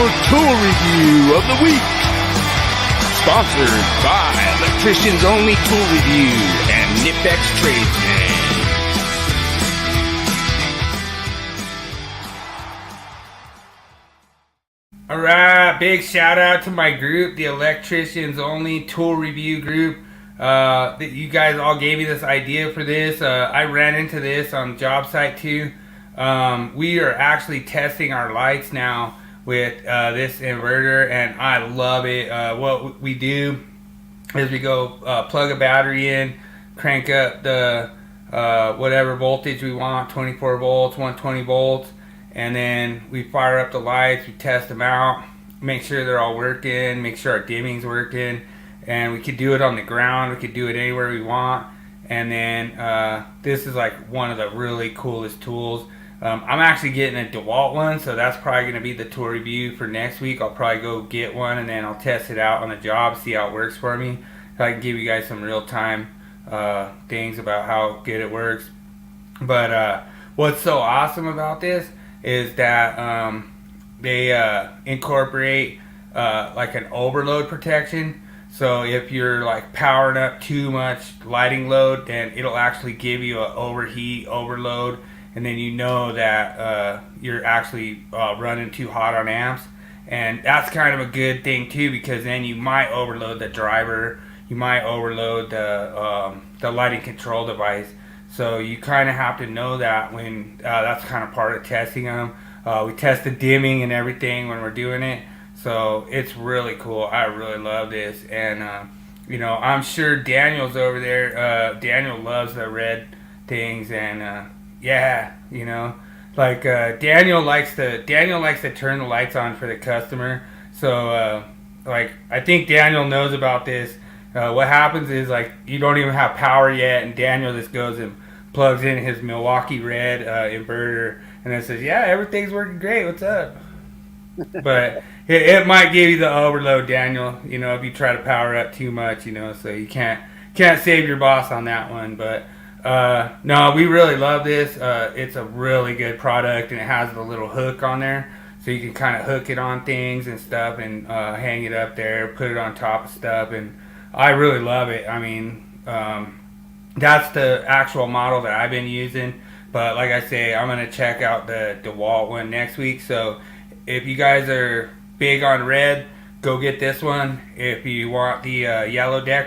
your tool review of the week. Sponsored by Electrician's Only Tool Review and Nipex Tradesman. Alright, big shout out to my group, the Electrician's Only Tool Review group. That you guys all gave me this idea for this. I ran into this on job site too. We are actually testing our lights now with this inverter, and I love it. What we do is we go plug a battery in, crank up the whatever voltage we want, 24 volts, 120 volts, and then we fire up the lights, we test them out, make sure they're all working, make sure our dimming's working, and we could do it on the ground, we could do it anywhere we want. And then this is like one of the really coolest tools. I'm actually getting a DeWalt one, so that's probably going to be the tool review for next week. I'll probably go get one and then I'll test it out on the job, see how it works for me. So I can give you guys some real-time things about how good it works. But what's so awesome about this is that they incorporate like an overload protection. So if you're like powering up too much lighting load, then it'll actually give you an overheat, overload, and then you know that you're actually running too hot on amps. And that's kind of a good thing too, because then you might overload the driver, you might overload the lighting control device. So you kind of have to know that when that's kind of part of testing them. We test the dimming and everything when we're doing it. So it's really cool. I really love this. And, you know, I'm sure Daniel's over there. Daniel loves the red things. And, yeah, you know, like Daniel likes to turn the lights on for the customer. So, like, I think Daniel knows about this. What happens is, like, you don't even have power yet, and Daniel just goes and plugs in his Milwaukee red inverter, and then says, yeah, everything's working great, what's up? But it might give you the overload, Daniel, you know, if you try to power up too much, you know, so you can't save your boss on that one. But no, we really love this. It's a really good product, and it has the little hook on there, so you can kind of hook it on things and stuff, and hang it up there, put it on top of stuff, and I really love it. I mean, that's the actual model that I've been using. But like I say, I'm going to check out the DeWalt one next week. So if you guys are big on red, go get this one. If you want the yellow deck